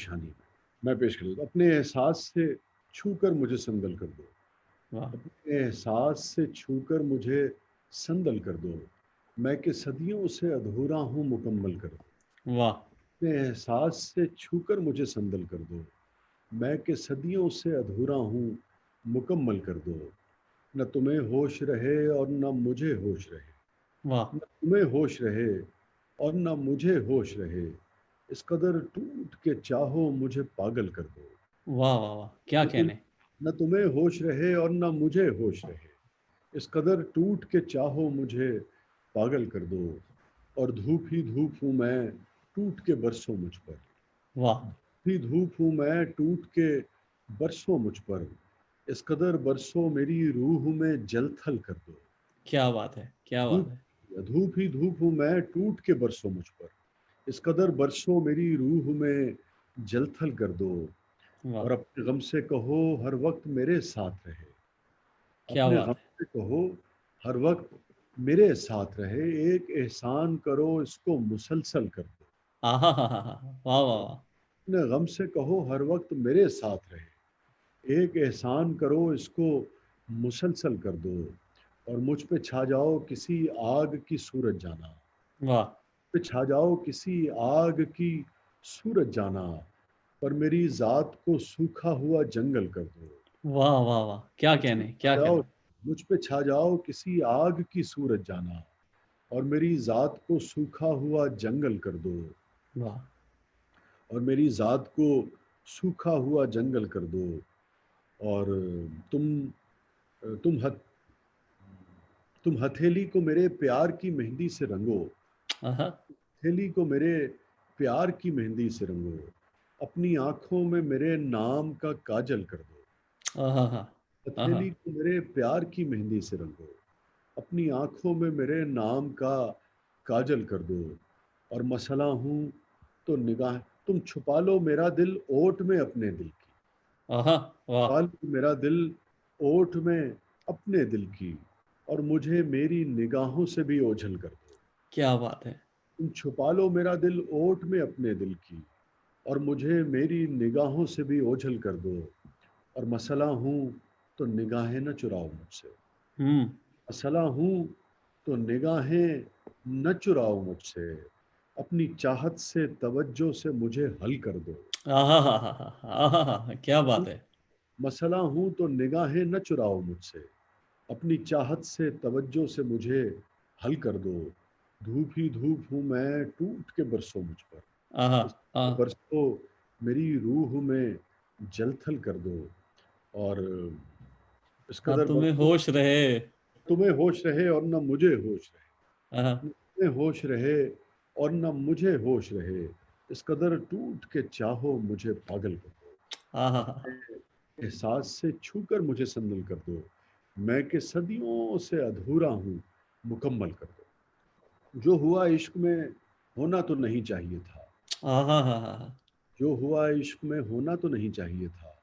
परेशानी में। मैं पेश कर देता हूँ। अपने एहसास से छूकर मुझे संदल कर दो, वाह अपने एहसास से छूकर मुझे संदल कर दो, मैं कि सदियों से अधूरा हूँ मुकम्मल कर दो। वाह अपने एहसास से छूकर मुझे संदल कर दो, मैं कि सदियों से अधूरा हूँ मुकम्मल कर दो। न तुम्हें होश रहे और न मुझे होश रहे, वाह न तुम्हें होश रहे और न मुझे होश रहे, इस कदर टूट के चाहो मुझे पागल कर दो। वाह वाह वाह, क्या न तुम कहने। न तुम्हें होश रहे और न मुझे होश रहे, इस कदर टूट के चाहो मुझे पागल कर दो। और धूप ही धूप हूँ मैं टूट के बरसों मुझ पर, वाह भी धूप हूँ मैं टूट के बरसों मुझ पर, इस कदर बरसों मेरी रूह में जल थल कर दो। क्या बात है, क्या बात धूप है। धूप ही धूप हूँ मैं टूट के बरसों मुझ पर, इस कदर बरसों मेरी रूह में जल थल कर दो। वाह और अपने गम से कहो हर वक्त मेरे साथ रहे, क्या अपने बात गम है। से कहो हर वक्त मेरे साथ रहे, एक एहसान करो इसको मुसलसल कर दो। आहा हा हा हा, वाह वाह वाह। अपने गम से कहो हर वक्त मेरे साथ रहे, एक एहसान करो इसको मुसलसल कर दो। और मुझ पे छा जाओ किसी आग की सूरज जाना, वाह पे छा जाओ किसी आग की सूरज जाना, पर मेरी जात को सूखा हुआ जंगल कर दो। वाह वाह वाह, क्या मुझ पे कहने, छा क्या जाओ कहने। मुझ पे छा जाओ किसी आग की सूरज जाना, और मेरी जात को सूखा हुआ जंगल कर दो। वाह और मेरी जात को सूखा हुआ जंगल कर दो। और तुम तुम हथेली को मेरे प्यार की मेहंदी से रंगो, आहा हथेली को मेरे प्यार की मेहंदी से रंगो, अपनी आंखों में मेरे नाम का काजल कर दो। आहा हा आहा। हथेली को मेरे प्यार की मेहंदी से रंगो, अपनी आंखों में मेरे नाम का काजल कर दो। और मसला हूँ तो निगाह, तुम छुपा लो मेरा दिल ओट में अपने दिल की, आहा वाह। छुपा लो मेरा दिल ओट में अपने दिल की, और मुझे मेरी निगाहों से भी ओझल कर दो। क्या बात है। तुम छुपा लो मेरा दिल ओट में अपने दिल की, और मुझे मेरी निगाहों से भी ओझल कर दो। और मसला हूँ तो निगाहें न चुराओ मुझसे, हम्म। मसला हूँ तो निगाहें न चुराओ मुझसे, अपनी चाहत से तवज्जो से मुझे हल कर दो। आहा हा हा हा आहा हा, क्या बात है। मसला हूँ तो निगाहें न चुराओ मुझसे, अपनी चाहत से तवज्जो से मुझे हल कर दो। धूप ही धूप हूँ मैं टूट के बरसों मुझ पर, आहा इस आ बरसों मेरी रूह में जलथल कर दो। और इस हाँ, कदर तुम्हें बरसों होश रहे। तुम्हें होश रहे और न मुझे होश आहा रहे, न तुम्हें होश रहे और न मुझे होश रहे, इस कदर टूट के चाहो मुझे पागल कर दो। आहा हा अपने एहसास से छूकर मुझे संदल कर दो, मैं कि सदियों से अधूरा हूँ मुकम्मल कर दो। जो हुआ इश्क में होना तो नहीं चाहिए था, आहा हा हा। जो हुआ इश्क में होना तो नहीं चाहिए था,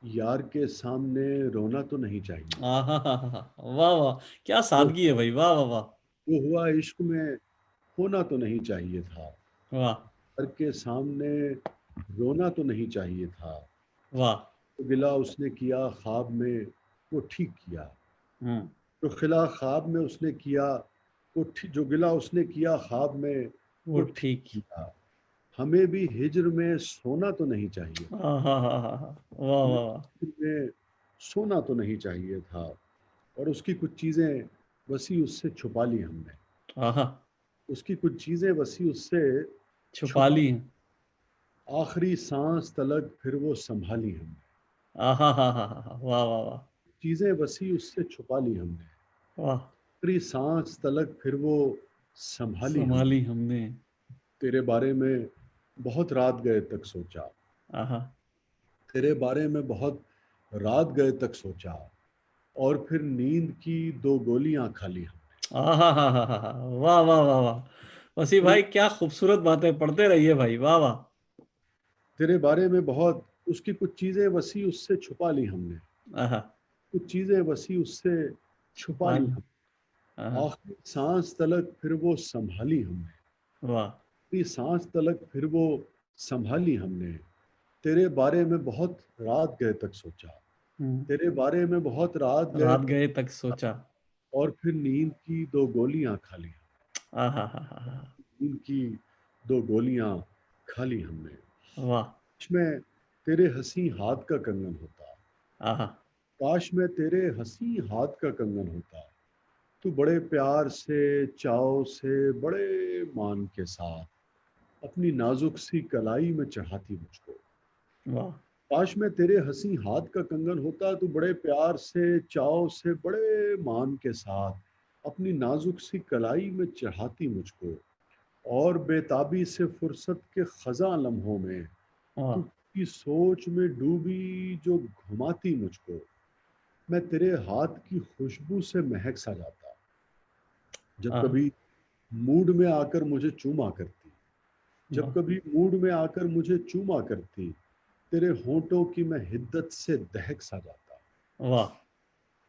यार के सामने रोना तो नहीं चाहिए था। आहा हा हा, वाह वाह, क्या जो सादगी है भाई, वाह वाह वाह। जो हुआ इश्क में होना तो नहीं चाहिए था, वाह यार के सामने रोना तो नहीं चाहिए था। वाह। जो गिला उसने किया ख्वाब में वो ठीक किया, हम्म। जो खिला ख्वाब में उसने किया जो गिला उसने किया ख्वाब में वो वो ठीक ठीक। किया। हमें भी हिज्र में सोना तो नहीं चाहिए था, आहा हा हा हा, वाह हमें वाह वाह। हिज्र में सोना तो नहीं चाहिए था। और उसकी कुछ चीज़ें वसी उससे छुपा ली हमने, आहा, उसकी कुछ चीज़ें वसी उससे छुपा छुपा, ली। आखिरी सांस तलक फिर वो संभाली हमने, आहा हा हा हा, वाह वाह वाह। चीज़ें वसी उससे छुपा ली हमने, वाह, आखिरी सांस तलक फिर वो संभाली हमने। संभाली हमने। तेरे बारे में बहुत रात गए तक सोचा, आहा तेरे बारे में बहुत रात गए तक सोचा, और फिर नींद की दो गोलियां खा ली हमने। आहा हा हा हा, वाह वाह वाह वाह। वसी तेरे भाई, क्या खूबसूरत बातें पढ़ते रहिए भाई, वाह वाह। तेरे बारे में बहुत, उसकी कुछ चीज़ें वसी उससे छुपा ली हमने, आहा, कुछ चीज़ें वसी उससे छुपा छुपा ली ली। हमने, आहा, आखिरी सांस तलक फिर वो संभाली हमने, वाह आखिरी सांस तलक फिर वो संभाली हमने। तेरे बारे में बहुत रात गए तक सोचा, हम्म, तेरे बारे में बहुत रात गए रात गए तक सोचा। और फिर नींद की 2 गोलियां खा ली। आ हा हा हा हा। नींद की 2 गोलियां खा ली हमने। वाह। काश में तेरे हंसी हाथ का कंगन होता, आहा। काश में तेरे हंसी हाथ का कंगन होता, तू बड़े प्यार से, चाव से, बड़े मान के साथ अपनी नाजुक सी कलाई में चढ़ाती मुझको। वाह। काश में तेरे हंसी हाथ का कंगन होता, तू बड़े प्यार से, चाव से, बड़े मान के साथ अपनी नाजुक सी कलाई में चढ़ाती मुझको। और बेताबी से फुर्सत के खजा लम्हों में वाह। तू की सोच में डूबी जो घुमाती मुझको। मैं तेरे हाथ की खुशबू से महक सा जाता, जब आहा। कभी मूड में आकर मुझे चूमा करती, जब वाह। कभी मूड में आकर मुझे चूमा करती, तेरे होंठों की मैं हिद्दत से दहक सा जाता। वाह।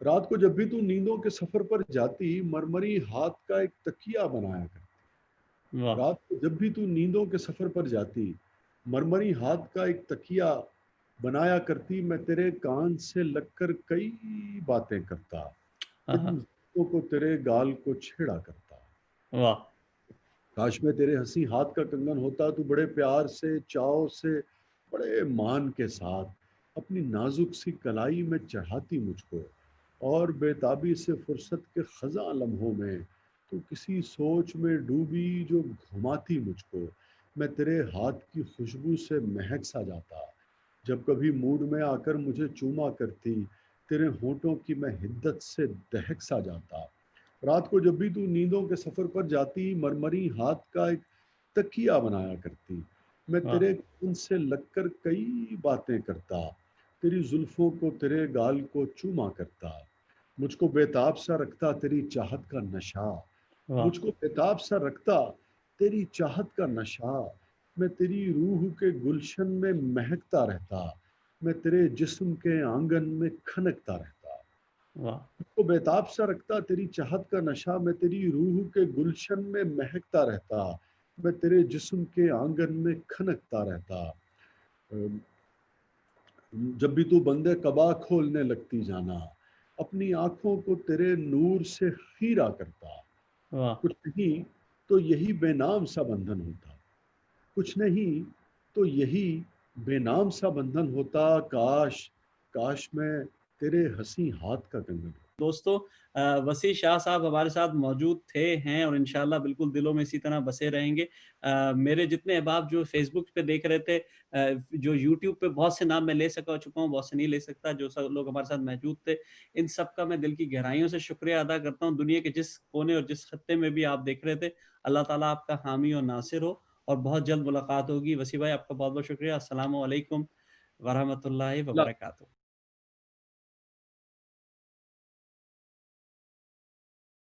रात को जब भी तू नींदों के सफर पर जाती, मरमरी हाथ का एक तकिया बनाया करती। वाह। रात को जब भी तू नींदों के सफर पर जाती, मरमरी हाथ का एक तकिया बनाया करती। मैं तेरे कान से लगकर कई बातें करता, तेरी आहा। जुल्फों को, तेरे गाल को छेड़ा करता। वाह। काश में तेरे हंसी हाथ का कंगन होता, तू बड़े प्यार से, चाव से, बड़े मान के साथ अपनी नाजुक सी कलाई में चढ़ाती मुझको। और बेताबी से फुर्सत के खजा लम्हों में तू किसी सोच में डूबी जो घुमाती मुझको। मैं तेरे हाथ की खुशबू से महक सा जाता, जब कभी मूड में आकर मुझे चूमा करती, तेरे होंठों की मैं हिद्दत से दहक सा जाता। रात को जब भी तू नींदों के सफर पर जाती, मरमरी हाथ का एक तकिया बनाया करती। मैं वाह। तेरे खून से लगकर कई बातें करता, तेरी जुल्फों को, तेरे गाल को चूमा करता। मुझको बेताब सा रखता तेरी चाहत का नशा, वाह। मुझको बेताब सा रखता तेरी चाहत का नशा। मैं तेरी रूह के गुलशन में महकता रहता, मैं तेरे जिस्म के आंगन में खनकता रहता। वाह। को बेताब सा रखता तेरी चाहत का नशा, मैं तेरी रूह के गुलशन में महकता रहता, मैं तेरे जिस्म के आंगन में खनकता रहता। अम, जब भी तू बंदे कबा खोलने लगती जाना, अपनी आंखों को तेरे नूर से खीरा करता। वाह। कुछ नहीं तो यही बेनाम सा बंधन होता, कुछ नहीं तो यही बेनाम सा बंधन होता। काश, काश मैं तेरे हंसी हाथ का कंगन होता। दोस्तों, वसी शाह साहब हमारे साथ मौजूद थे, हैं और इंशाल्लाह बिल्कुल दिलों में इसी तरह बसे रहेंगे। मेरे जितने अहबाब जो फेसबुक पे देख रहे थे, जो यूट्यूब पे बहुत से नाम मैं ले सका चुका हूँ, बहुत से नहीं ले सकता, जो सब लोग हमारे साथ मौजूद थे, इन सब का मैं दिल की गहराइयों से शुक्रिया अदा करता हूँ। दुनिया के जिस कोने और जिस खत्ते में भी आप देख रहे थे, अल्लाह ताला आपका हामी और नासिर हो और बहुत जल्द मुलाकात होगी। वसी भाई, आपका बहुत बहुत शुक्रिया। अस्सलामु अलैकुम वरहमतुल्लाहि वबरकातुहू।